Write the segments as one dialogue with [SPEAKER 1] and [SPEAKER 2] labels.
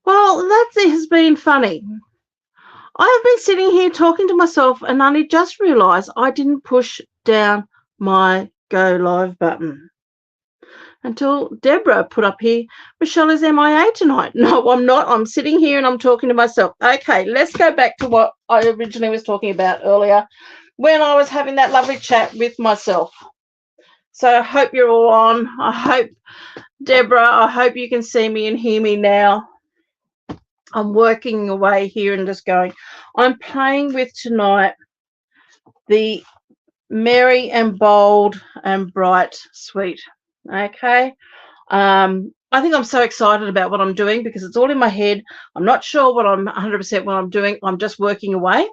[SPEAKER 1] Well, that has been funny. I have been sitting here talking to myself and only just realised I didn't push down my go live button until Deborah put up here, Michelle is MIA tonight. No, I'm not. I'm sitting here and I'm talking to myself. Okay, let's go back to what I originally was talking about earlier when I was having that lovely chat with myself. So I hope you're all on. I hope, Deborah, I hope you can see me and hear me now. I'm working away here and just going. I'm playing with tonight the Merry and Bold and Bright Suite. Okay. I think I'm so excited about what I'm doing because it's all in my head. I'm not sure what I'm 100% what I'm doing. I'm just working away.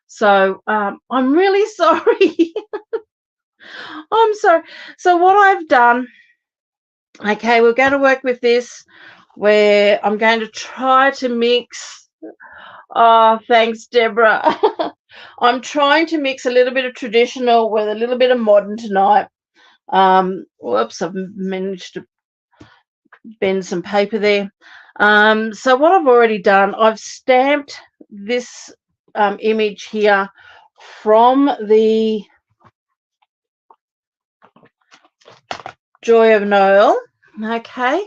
[SPEAKER 1] So I'm really sorry. I'm sorry. So what I've done, okay, we're going to work with this where I'm going to try to mix. Oh, thanks, Deborah. I'm trying to mix a little bit of traditional with a little bit of modern tonight. Whoops, I've managed to bend some paper there. So what I've already done, I've stamped this image here from the Joy of Noel, okay,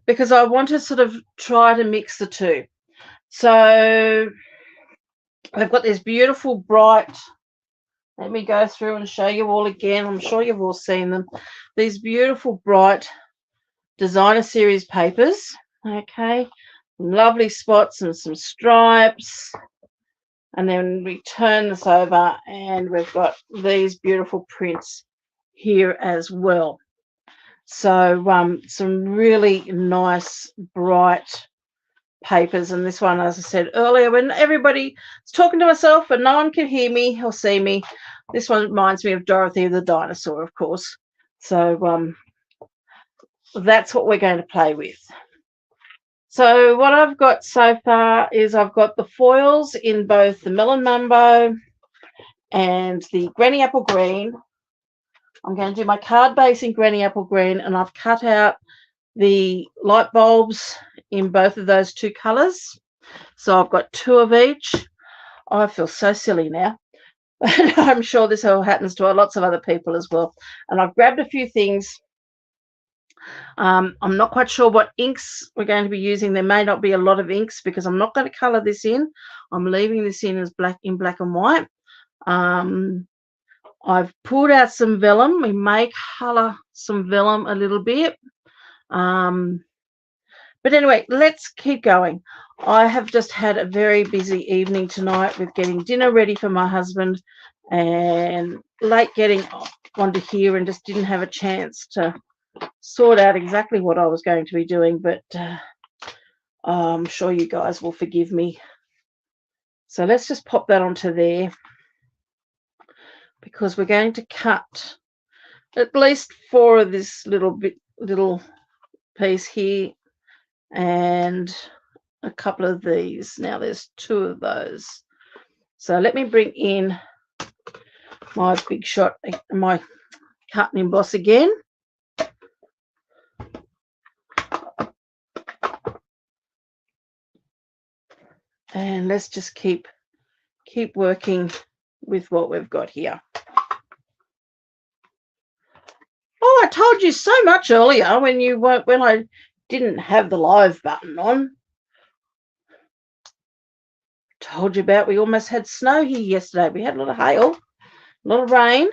[SPEAKER 1] because I want to sort of try to mix the two. So I've got this beautiful bright, let me go through and show you all again. I'm sure you've all seen them. These beautiful bright designer series papers, okay, lovely spots and some stripes. And then we turn this over and we've got these beautiful prints here as well. So some really nice bright papers. And this one, as I said earlier, when everybody's talking to myself and no one can hear me or see me, this one reminds me of Dorothy the dinosaur, of course. So that's what we're going to play with. So what I've got so far is I've got the foils in both the Melon Mumbo and the Granny Apple Green. I'm going to do my card base in Granny Apple Green, and I've cut out the light bulbs in both of those two colours. So I've got two of each. Oh, I feel so silly now. I'm sure this all happens to lots of other people as well. And I've grabbed a few things. I'm not quite sure what inks we're going to be using. There may not be a lot of inks because I'm not going to colour this in. I'm leaving this in as black and white. I've pulled out some vellum. We may colour some vellum a little bit. But anyway, let's keep going. I have just had a very busy evening tonight with getting dinner ready for my husband and late getting onto here and just didn't have a chance to sort out exactly what I was going to be doing, but I'm sure you guys will forgive me. So let's just pop that onto there because we're going to cut at least 4 of this little piece here and a couple of these. Now there's 2 of those. So let me bring in my big shot, my cut and emboss again. And let's just keep working with what we've got here. Oh, I told you so much earlier when I didn't have the live button on. Told you about we almost had snow here yesterday. We had a lot of hail, a lot of rain.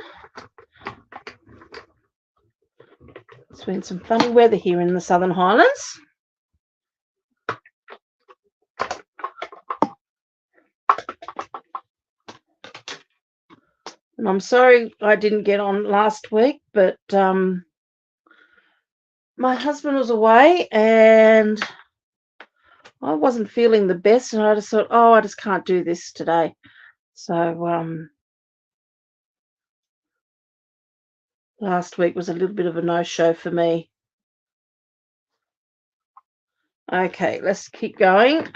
[SPEAKER 1] It's been some funny weather here in the Southern Highlands. And I'm sorry I didn't get on last week, but my husband was away and I wasn't feeling the best, and I just thought, oh, I just can't do this today. So last week was a little bit of a no-show for me. Okay, let's keep going.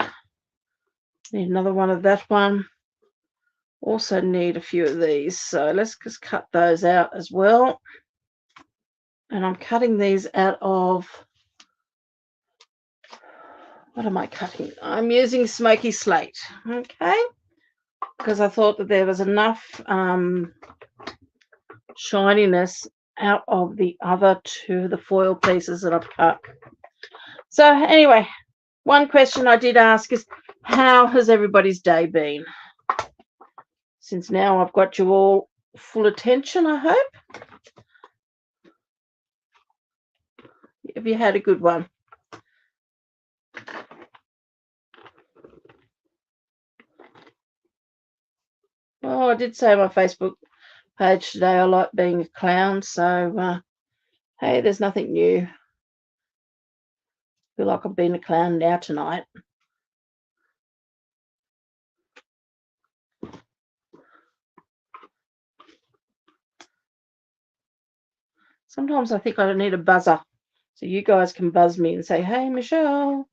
[SPEAKER 1] Need another one of that one. Also need a few of these, so let's just cut those out as well. And I'm cutting these out of What am I cutting? I'm using smoky slate, okay? Because I thought that there was enough shininess out of the other two, the foil pieces that I've cut. So anyway, one question I did ask is, how has everybody's day been? Since now I've got you all full attention, I hope. Have you had a good one? Well, I did say on my Facebook page today I like being a clown, so hey, there's nothing new. I feel like I've been a clown now tonight. Sometimes I think I need a buzzer so you guys can buzz me and say, hey, Michelle.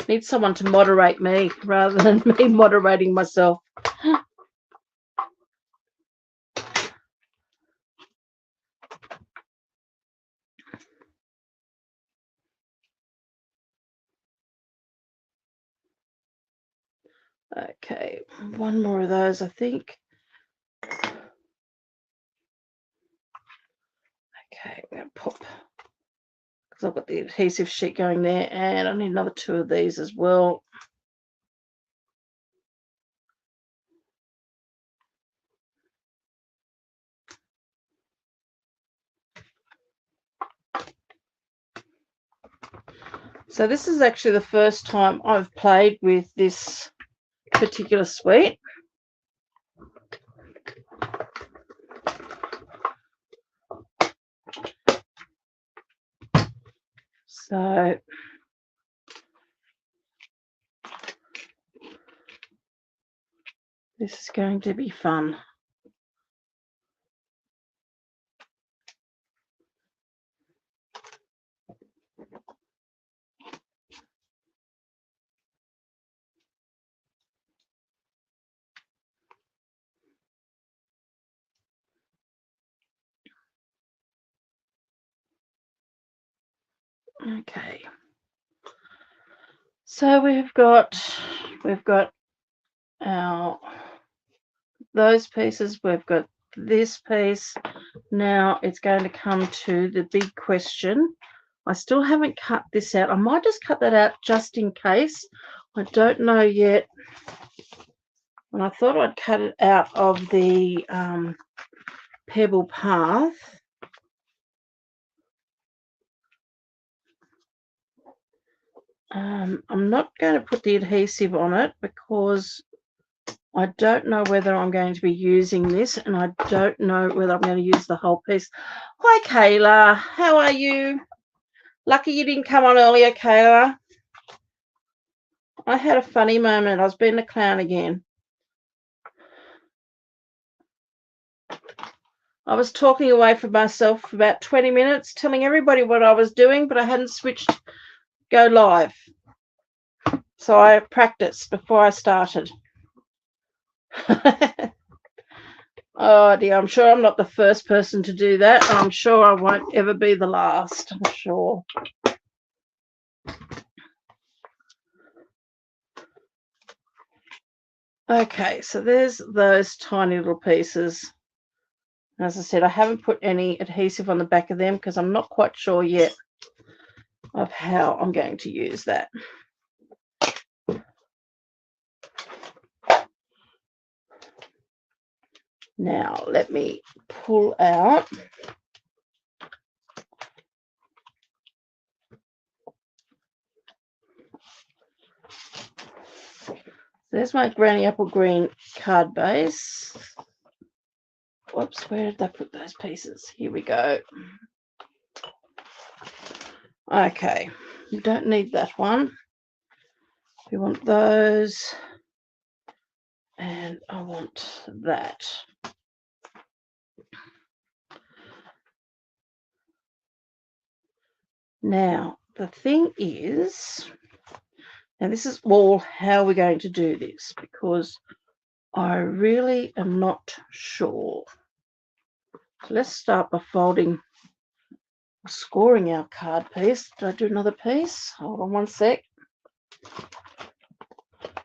[SPEAKER 1] Need someone to moderate me rather than me moderating myself. Okay, one more of those, I think. Okay, I'm going to pop, because I've got the adhesive sheet going there, and I need another 2 of these as well. So this is actually the first time I've played with this particular suite. So this is going to be fun. Okay. So we've got our those pieces, we've got this piece. Now it's going to come to the big question. I still haven't cut this out. I might just cut that out just in case. I don't know yet. And I thought I'd cut it out of the pebble path. I'm not going to put the adhesive on it because I don't know whether I'm going to be using this, and I don't know whether I'm going to use the whole piece. Hi, Kayla. How are you? Lucky you didn't come on earlier, Kayla. I had a funny moment. I was being a clown again. I was talking away from myself for about 20 minutes, telling everybody what I was doing, but I hadn't switched go live. So I practiced before I started. Oh dear, I'm sure I'm not the first person to do that. I'm sure I won't ever be the last, I'm sure. Okay, so there's those tiny little pieces. As I said, I haven't put any adhesive on the back of them because I'm not quite sure yet of how I'm going to use that. Now, let me pull out. There's my Granny Apple Green card base. Whoops, where did I put those pieces? Here we go. Okay, you don't need that one. We want those. And I want that. Now, the thing is, now this is all how we're going to do this, because I really am not sure So let's start by scoring our card piece. Did I do another piece? Hold on one sec.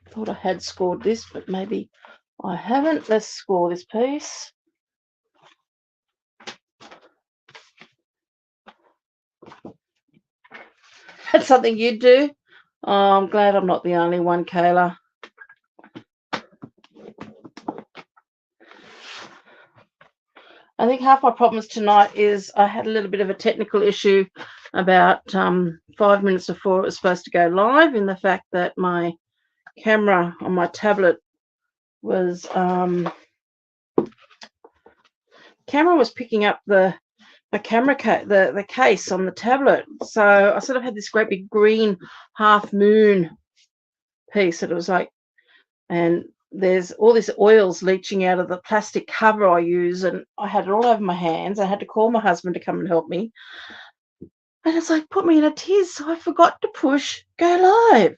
[SPEAKER 1] Thought I had scored this, but maybe I haven't. Let's score this piece. That's something you'd do. Oh, I'm glad I'm not the only one, Kayla. I think half my problems tonight is I had a little bit of a technical issue about 5 minutes before it was supposed to go live, in the fact that my camera on my tablet was camera was picking up the case on the tablet. So I sort of had this great big green half moon piece that it was like, and there's all these oils leaching out of the plastic cover I use, and I had it all over my hands. I had to call my husband to come and help me. And it's like put me in a tears, so I forgot to push go live.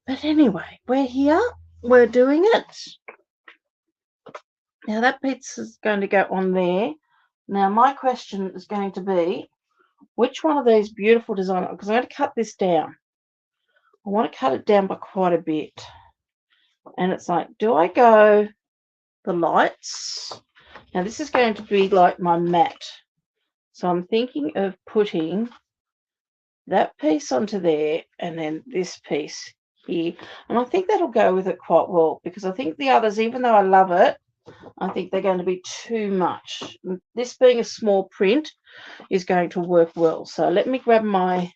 [SPEAKER 1] But anyway, we're here. We're doing it. Now that pizza is going to go on there. Now my question is going to be, which one of these beautiful designs, because I'm going to cut this down. I want to cut it down by quite a bit. And it's like, do I go the lights? Now this is going to be like my mat. So I'm thinking of putting that piece onto there and then this piece here. And I think that'll go with it quite well, because I think the others, even though I love it, I think they're going to be too much. This being a small print is going to work well. So let me grab my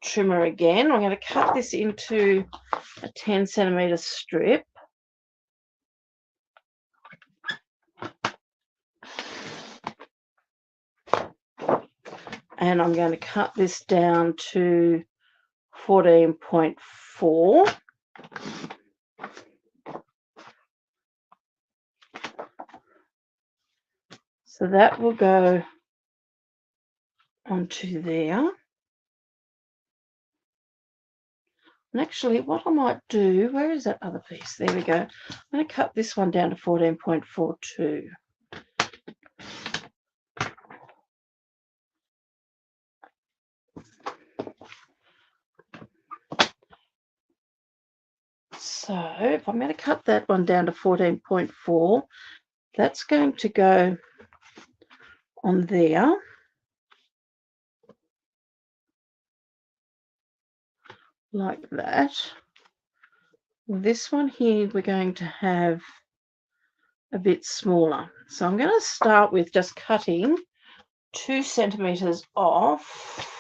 [SPEAKER 1] trimmer again. I'm going to cut this into a 10 centimeter strip. And I'm going to cut this down to 14.4. So that will go onto there. And actually, what I might do, where is that other piece? There we go. I'm going to cut this one down to 14.42. So if I'm going to cut that one down to 14.4, that's going to go on there. Like that. This one here we're going to have a bit smaller. So I'm going to start with just cutting 2 centimeters off.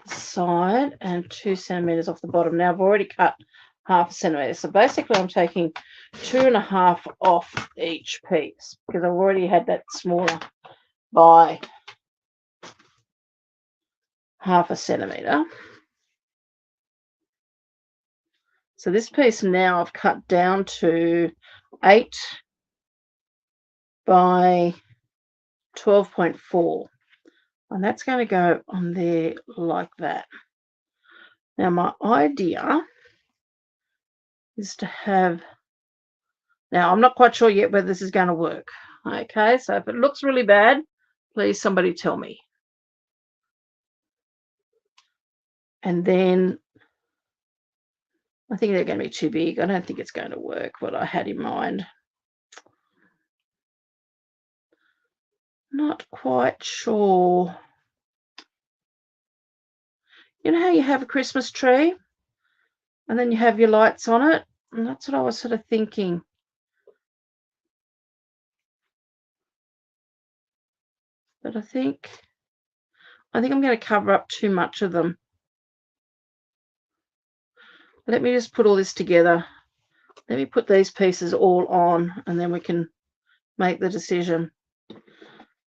[SPEAKER 1] Side and 2 centimeters off the bottom. Now I've already cut half a centimeter. So basically I'm taking 2.5 off each piece, because I've already had that smaller by half a centimeter. So this piece now I've cut down to 8 by 12.4. And that's going to go on there like that. Now my idea is to have, now I'm not quite sure yet whether this is going to work. Okay, so if it looks really bad, please somebody tell me. And then I think they're going to be too big. I don't think it's going to work what I had in mind. Not quite sure. You know how you have a Christmas tree and then you have your lights on it? And that's what I was sort of thinking. But I think I'm going to cover up too much of them. Let me just put all this together. Let me put these pieces all on, and then we can make the decision.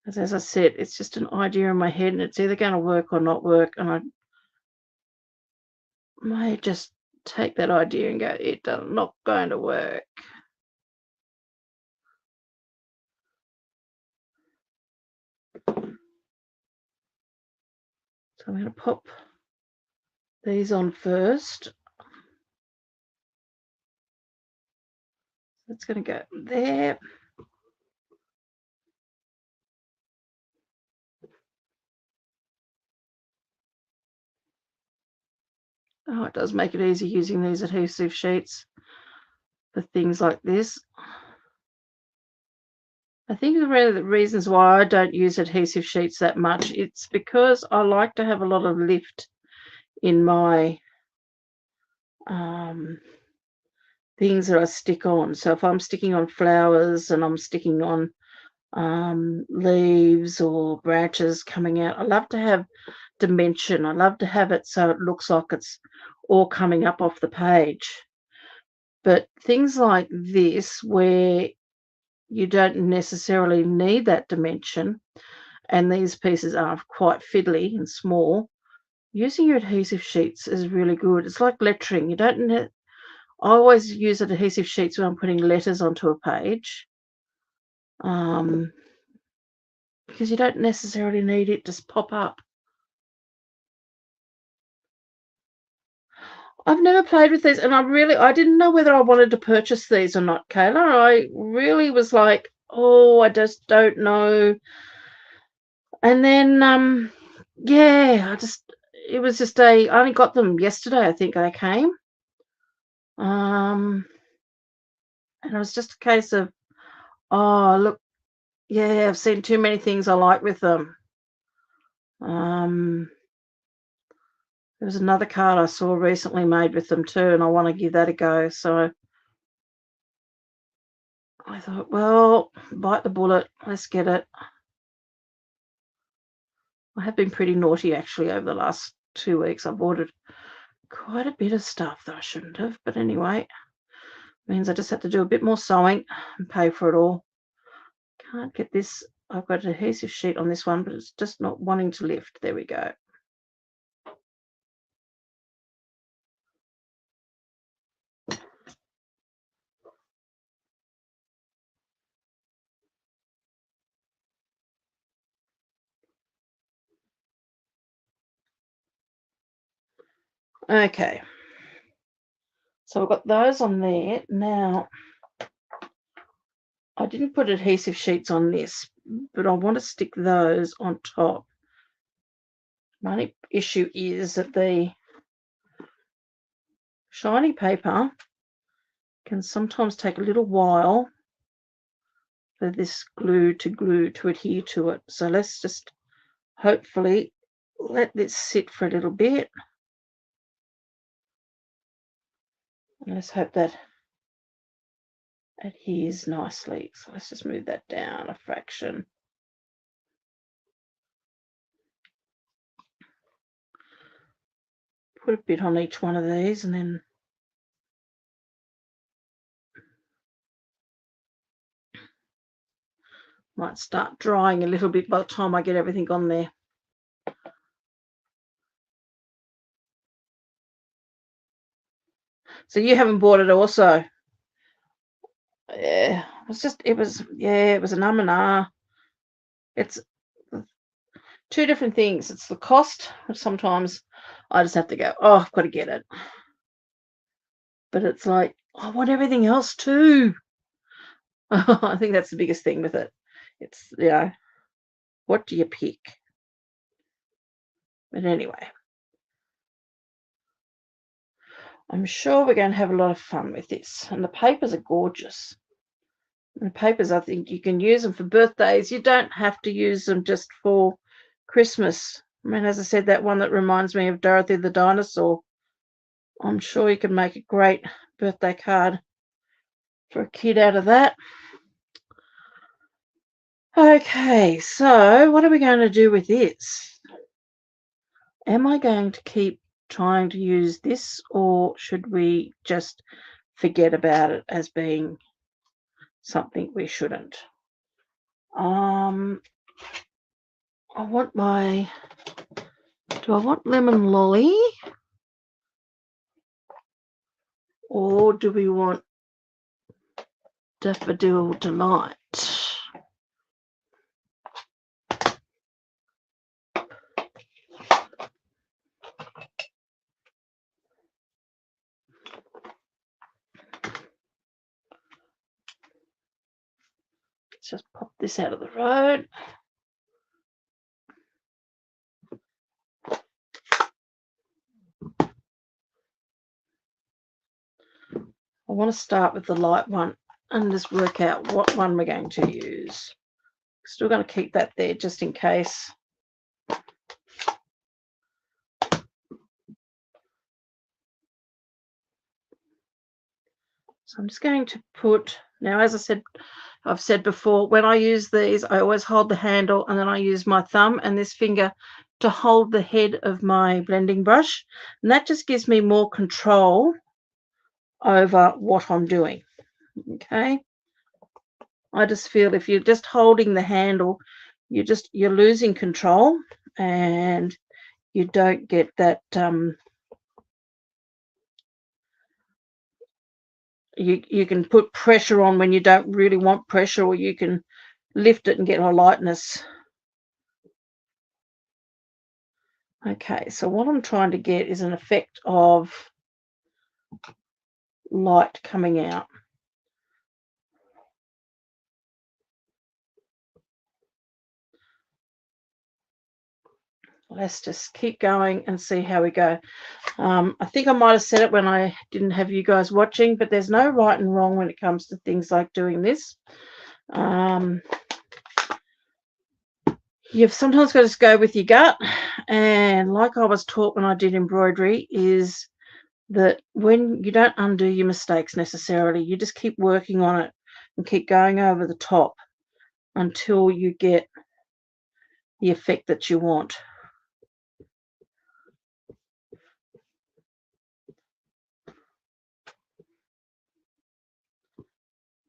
[SPEAKER 1] As I said, it's just an idea in my head, and it's either going to work or not work. And I may just take that idea and go, it's not going to work. So I'm going to pop these on first. That's going to go there. Oh, it does make it easy using these adhesive sheets for things like this. I think one of the reasons why I don't use adhesive sheets that much, it's because I like to have a lot of lift in my things that I stick on. So if I'm sticking on flowers and I'm sticking on leaves or branches coming out, I love to have dimension. I love to have it so it looks like it's all coming up off the page. But things like this, where you don't necessarily need that dimension, and these pieces are quite fiddly and small, using your adhesive sheets is really good. It's like lettering. You don't I always use adhesive sheets when I'm putting letters onto a page, because you don't necessarily need it to pop up. I've never played with these, and I didn't know whether I wanted to purchase these or not, Kayla. I really was like, oh, I just don't know. And then, yeah, it was just I only got them yesterday, I think they came. And it was just a case of, oh, look, yeah, I've seen too many things I like with them. There was another card I saw recently made with them too, and I want to give that a go. So I thought, well, bite the bullet. Let's get it. I have been pretty naughty actually over the last 2 weeks. I've ordered quite a bit of stuff that I shouldn't have, but anyway, means I just have to do a bit more sewing and pay for it all. Can't get this. I've got an adhesive sheet on this one, but it's just not wanting to lift. There we go. Okay. So I've got those on there. Now, I didn't put adhesive sheets on this, but I want to stick those on top. My only issue is that the shiny paper can sometimes take a little while for this glue to adhere to it. So let's just hopefully let this sit for a little bit. And let's hope that adheres nicely. So let's just move that down a fraction. Put a bit on each one of these and then might start drying a little bit by the time I get everything on there. So you haven't bought it also? Yeah, it was an and ah. It's two different things. It's the cost, which sometimes I just have to go, oh, I've got to get it. But it's like, I want everything else too. I think that's the biggest thing with it. It's, what do you pick? But anyway, I'm sure we're going to have a lot of fun with this. And the papers are gorgeous. And the papers, I think you can use them for birthdays. You don't have to use them just for Christmas. I mean, as I said, that one that reminds me of Dorothy the dinosaur. I'm sure you can make a great birthday card for a kid out of that. Okay, so what are we going to do with this? Am I going to keep trying to use this, or should we just forget about it as being something we shouldn't? Do I want lemon lolly, or do we want daffodil delight? this out of the road. I want to start with the light one and just work out what one we're going to use. Still going to keep that there just in case. So I'm just going to put, now as I've said before, when I use these, I always hold the handle and then I use my thumb and this finger to hold the head of my blending brush. And that just gives me more control over what I'm doing. Okay. I just feel if you're just holding the handle, you're losing control and you don't get that you can put pressure on when you don't really want pressure, or you can lift it and get a lightness. Okay, so what I'm trying to get is an effect of light coming out. Let's just keep going and see how we go. I think I might have said it when I didn't have you guys watching, but there's no right and wrong when it comes to things like doing this. You've sometimes got to just go with your gut. And like I was taught when I did embroidery, is that when you don't undo your mistakes necessarily, you just keep working on it and keep going over the top until you get the effect that you want.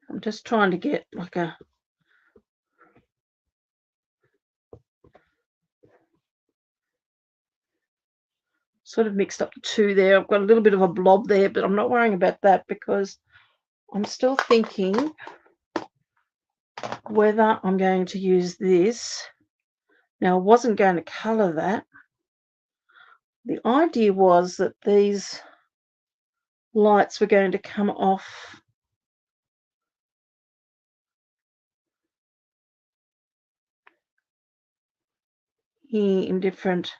[SPEAKER 1] I'm just trying to get like a sort of mixed up the two there. I've got a little bit of a blob there, but I'm not worrying about that because I'm still thinking whether I'm going to use this. Now, I wasn't going to colour that. The idea was that these lights were going to come off here in different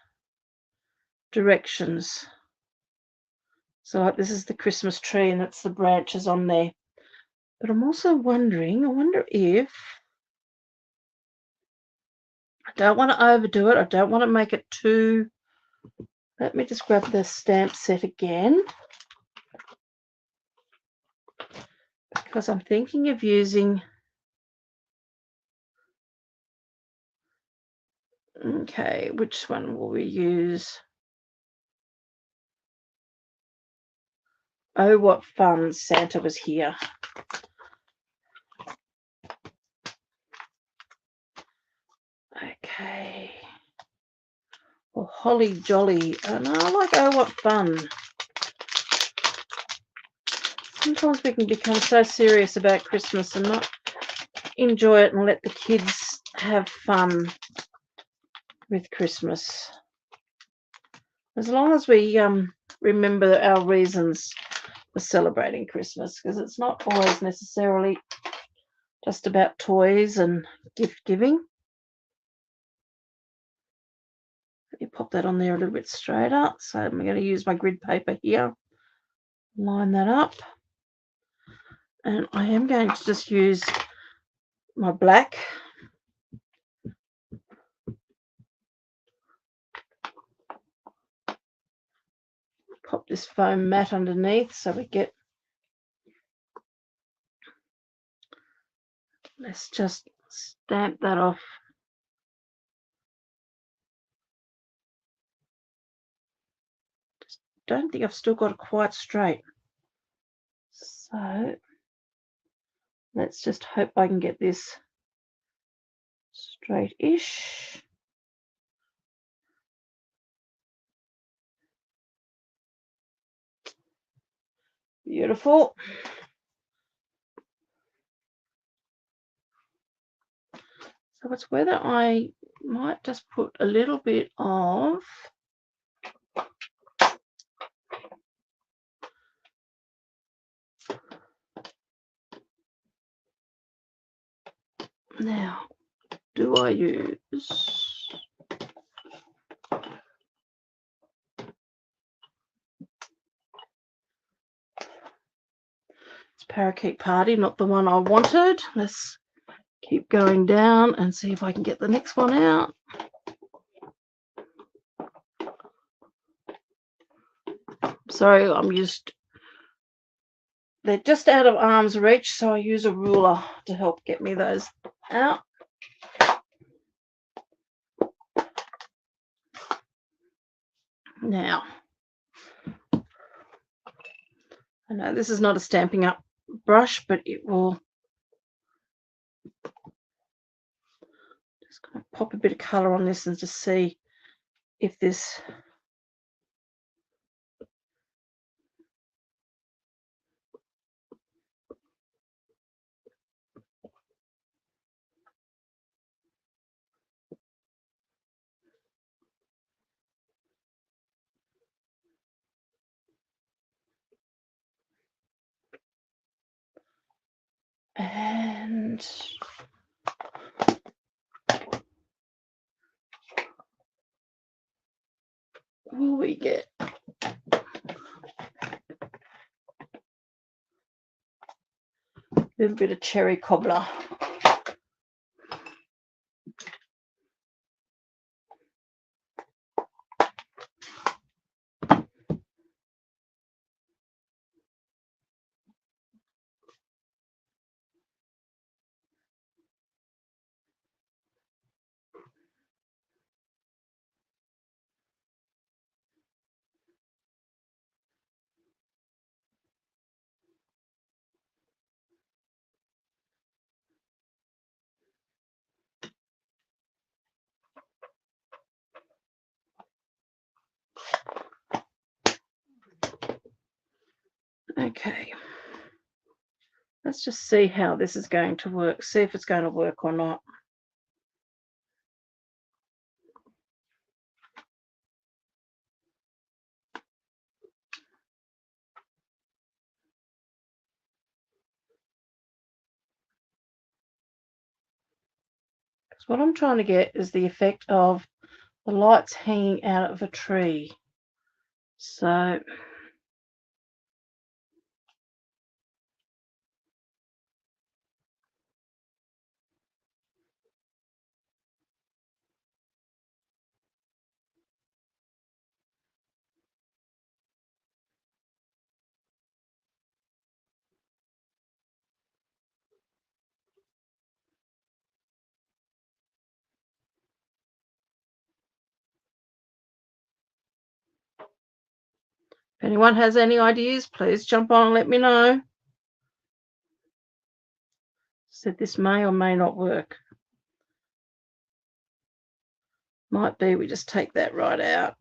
[SPEAKER 1] directions. So like this is the Christmas tree and that's the branches on there. But I'm also wondering, I wonder if, I don't want to overdo it. I don't want to make it too, let me just grab the stamp set again. Because I'm thinking of using, okay, which one will we use? Oh, what fun, Santa was here. Okay. Well, holly jolly. And I like oh, what fun. Sometimes we can become so serious about Christmas and not enjoy it and let the kids have fun with Christmas. As long as we remember our reasons for celebrating Christmas, because it's not always necessarily just about toys and gift giving. Let me pop that on there a little bit straighter. So I'm going to use my grid paper here, line that up. And I am going to just use my black. Pop this foam mat underneath so we get, let's just stamp that off. Just don't think I've still got it quite straight. So let's just hope I can get this straight-ish. Beautiful. So it's whether I might just put a little bit of Now, do I use it's Parakeet Party, not the one I wanted. Let's keep going down and see if I can get the next one out. Sorry, they're just out of arm's reach, so I use a ruler to help get me those out. Now, I know this is not a Stampin' Up brush, but it will just kind of pop a bit of colour on this and just see if this and will we get a little bit of cherry cobbler. Okay, let's just see how this is going to work, see if it's going to work or not. Because what I'm trying to get is the effect of the lights hanging out of a tree. So if anyone has any ideas, please jump on and let me know. Said this may or may not work. Might be we just take that right out.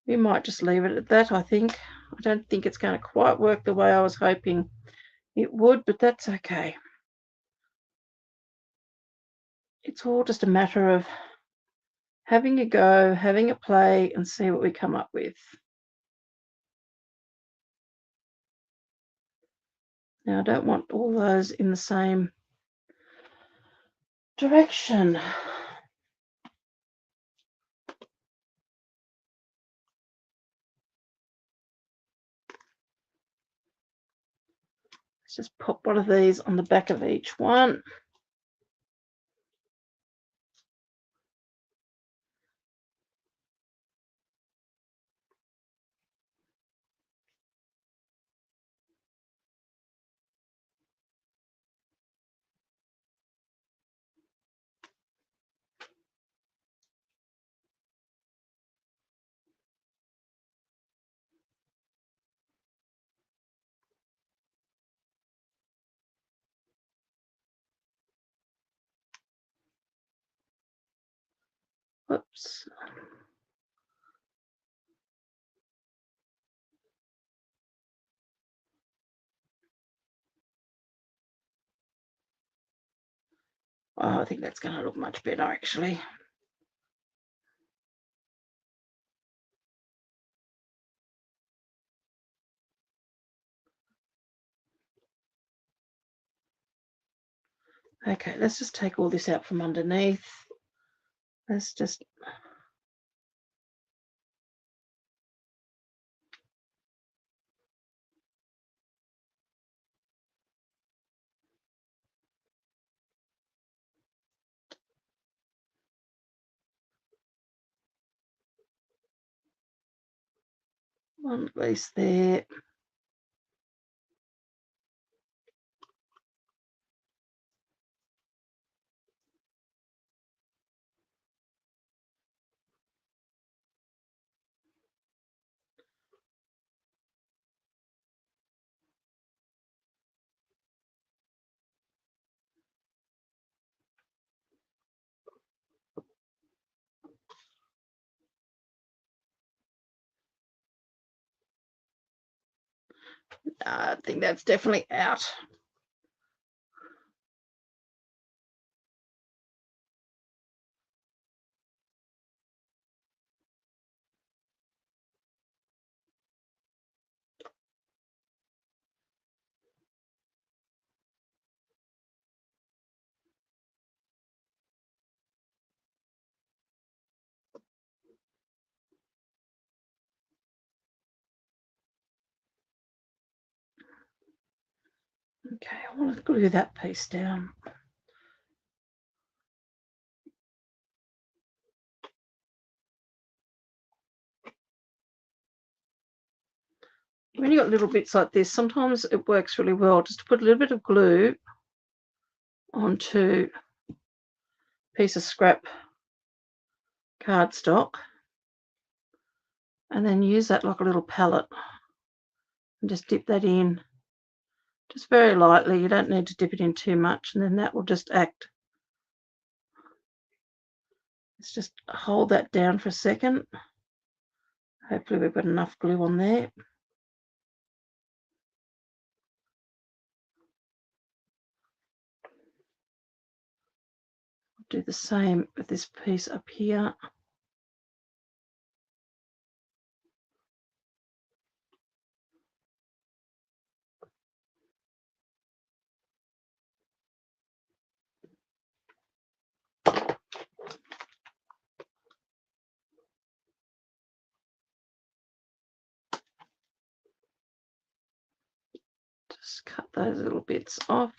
[SPEAKER 1] We might just leave it at that, I think. I don't think it's going to quite work the way I was hoping it would, but that's okay. It's all just a matter of having a go, having a play, and see what we come up with. Now, I don't want all those in the same direction. Let's just pop one of these on the back of each one. Whoops. Oh, I think that's going to look much better, actually. Okay, let's just take all this out from underneath. Let's just... one piece there. I think that's definitely out. Okay, I want to glue that piece down. When you've got little bits like this, sometimes it works really well just to put a little bit of glue onto a piece of scrap cardstock and then use that like a little palette and just dip that in just very lightly. You don't need to dip it in too much, and then that will just act. Let's just hold that down for a second. Hopefully we've got enough glue on there. Do the same with this piece up here. Just cut those little bits off.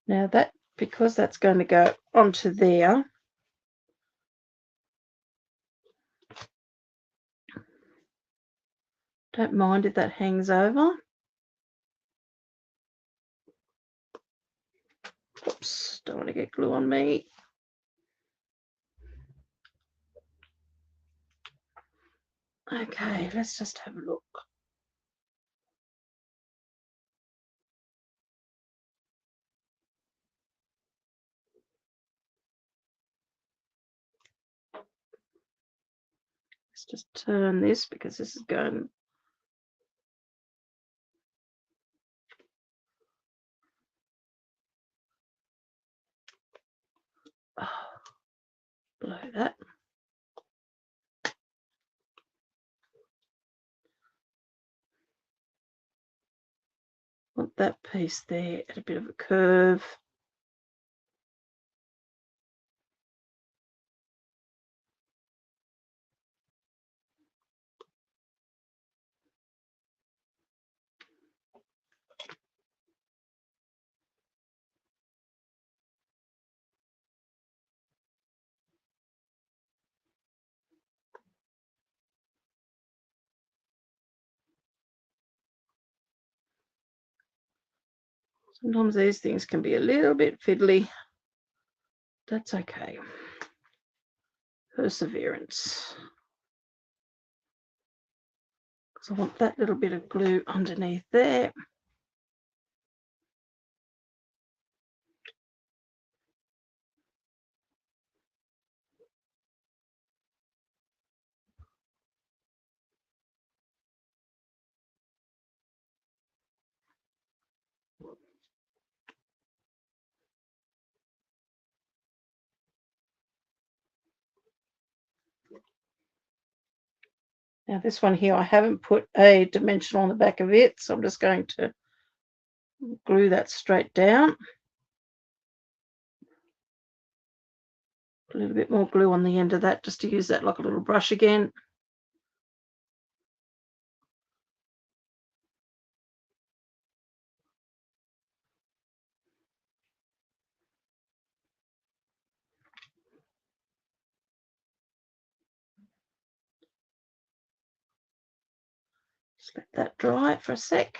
[SPEAKER 1] Now that, because that's going to go onto there, don't mind if that hangs over. Oops, don't want to get glue on me. Okay, let's just have a look. Let's just turn this because this is going... below that. Want that piece there at a bit of a curve. Sometimes these things can be a little bit fiddly. That's okay. Perseverance. Because I want that little bit of glue underneath there. Now this one here, I haven't put a dimension on the back of it, so I'm just going to glue that straight down. A little bit more glue on the end of that just to use that like a little brush again. Just let that dry for a sec.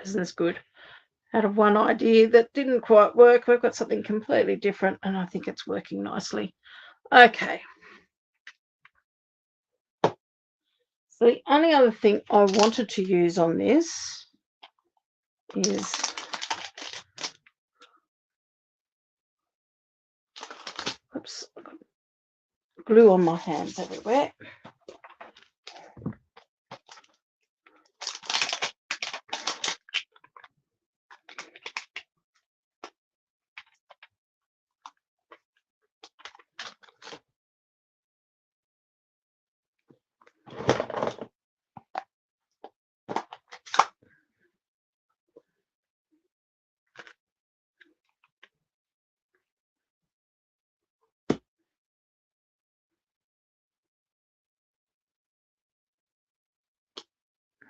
[SPEAKER 1] Isn't this good? Out of one idea that didn't quite work, we've got something completely different, and I think it's working nicely. Okay. So the only other thing I wanted to use on this is oops, I've got glue on my hands everywhere.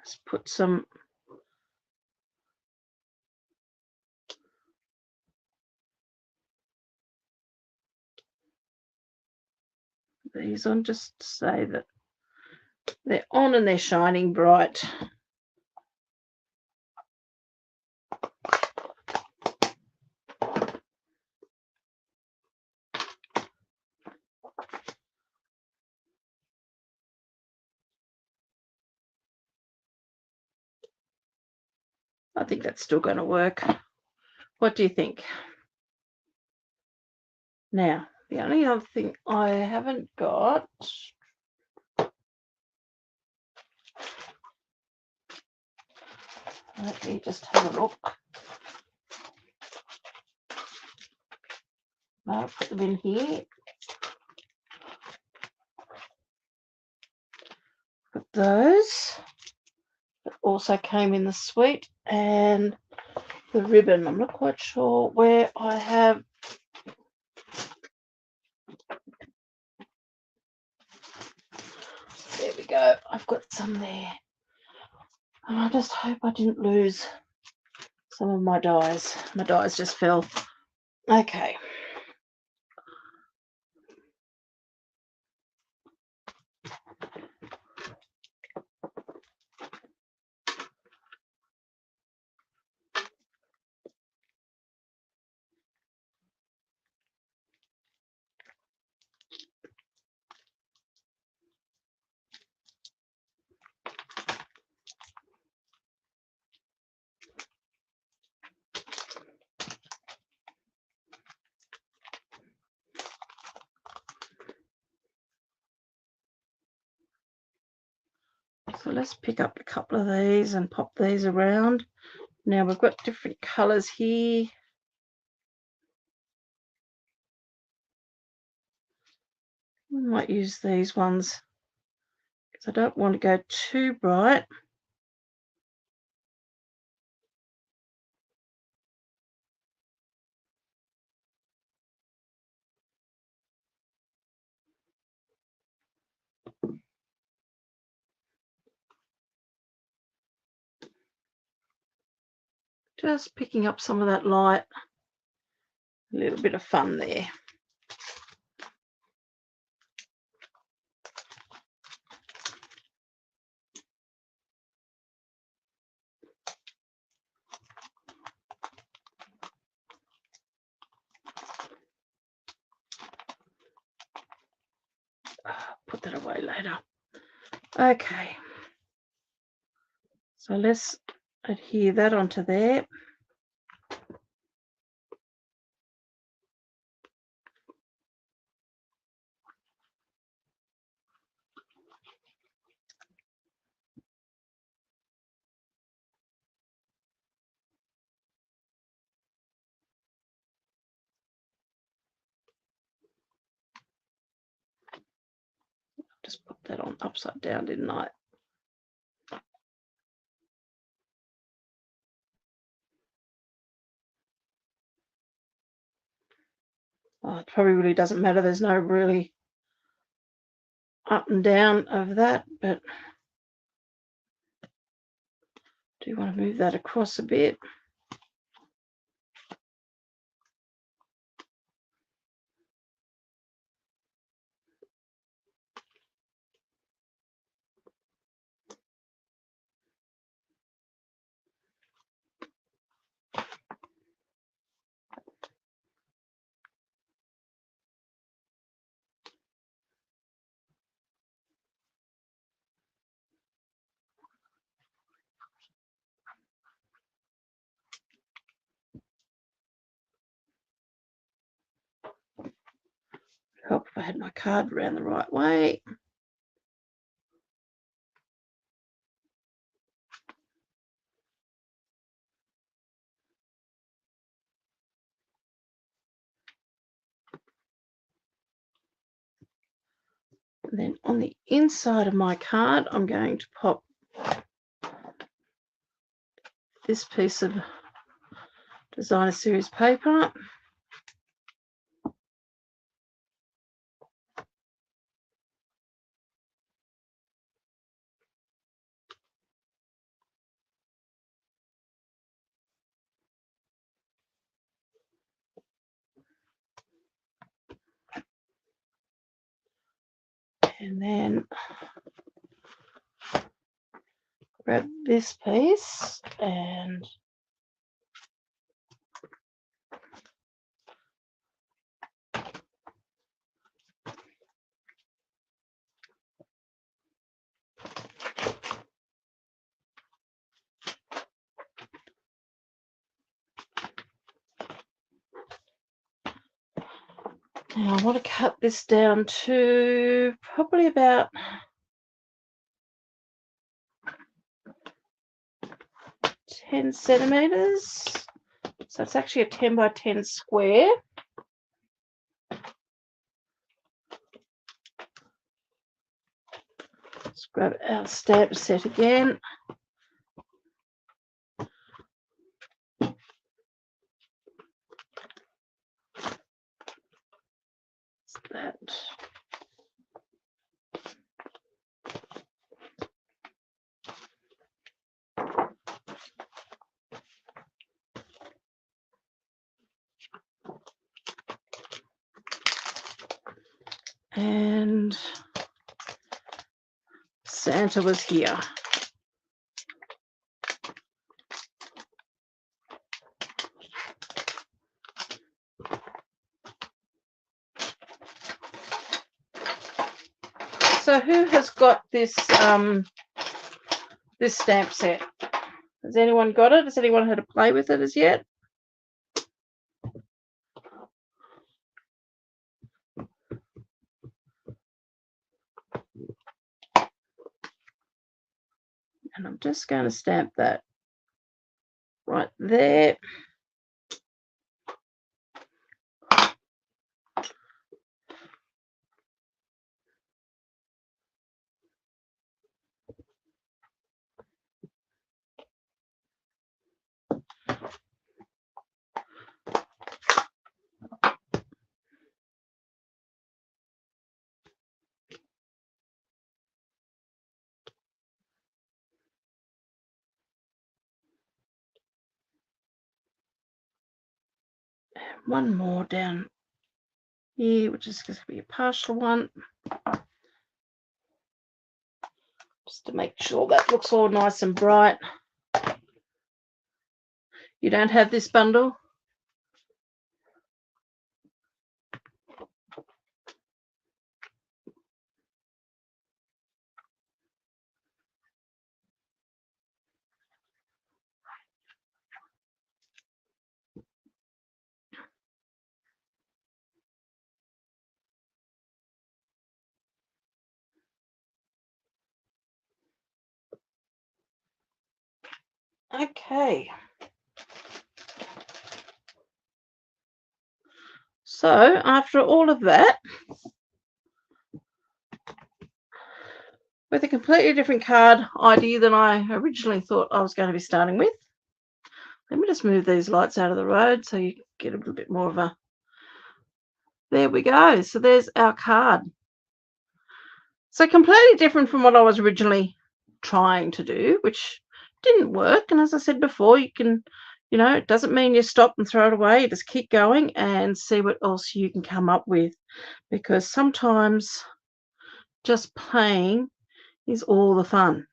[SPEAKER 1] Let's put some these on just to say that they're on and they're shining bright. I think that's still going to work. What do you think? Now, the only other thing I haven't got, let me just have a look. No, put them in here. Put those. That also came in the suite, and the ribbon. I'm not quite sure where I have. There we go. I've got some there. And I just hope I didn't lose some of my dies. My dies just fell. Okay. So let's pick up a couple of these and pop these around. Now we've got different colours here. I might use these ones because I don't want to go too bright. Just picking up some of that light. A little bit of fun there. Put that away later. Okay. So let's adhere that onto there. that on upside down, didn't I? Oh, it probably really doesn't matter. There's no really up and down of that, but I do want to move that across a bit. Help if I had my card around the right way. And then on the inside of my card, I'm going to pop this piece of designer series paper. And then grab this piece and now I want to cut this down to probably about 10 centimeters. So it's actually a 10 by 10 square. Let's grab our stamp set again. That. And Santa was here. So who has got this this stamp set? Has anyone got it? Has anyone had to play with it as yet? And I'm just going to stamp that right there. One more down here, which is going to be a partial one. Just to make sure that looks all nice and bright. You don't have this bundle? Okay. So after all of that, with a completely different card idea than I originally thought I was going to be starting with. Let me just move these lights out of the road so you get a little bit more of a... There we go. So there's our card. So completely different from what I was originally trying to do, which didn't work. And as I said before, you can, it doesn't mean you stop and throw it away. You just keep going and see what else you can come up with, because sometimes just playing is all the fun.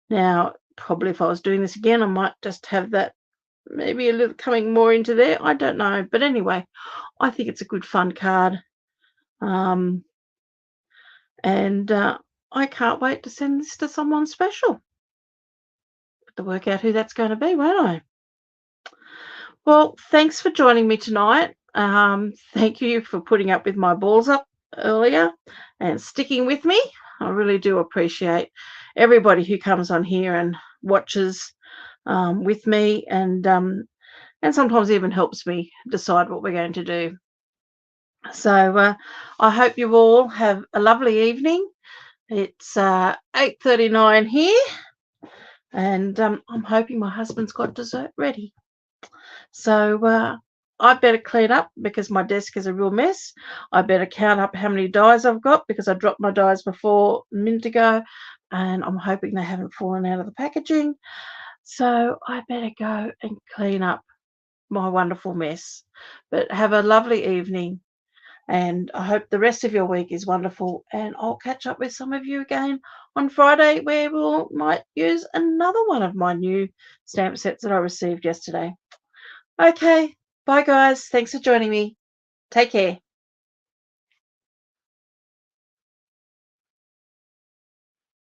[SPEAKER 1] Now, probably if I was doing this again, I might just have that maybe a little coming more into there. I don't know. But anyway, I think it's a good fun card. And I can't wait to send this to someone special. Have to work out who that's going to be, won't I? Well, thanks for joining me tonight. Thank you for putting up with my balls up earlier and sticking with me. I really do appreciate everybody who comes on here and watches with me, and sometimes even helps me decide what we're going to do. So I hope you all have a lovely evening. It's 8:39 here, and I'm hoping my husband's got dessert ready. So I better clean up because my desk is a real mess. I better count up how many dies I've got because I dropped my dies before a minute ago, and I'm hoping they haven't fallen out of the packaging. So I better go and clean up my wonderful mess. But have a lovely evening, and I hope the rest of your week is wonderful. And I'll catch up with some of you again on Friday, where we might use another one of my new stamp sets that I received yesterday. Okay, bye guys. Thanks for joining me. Take care.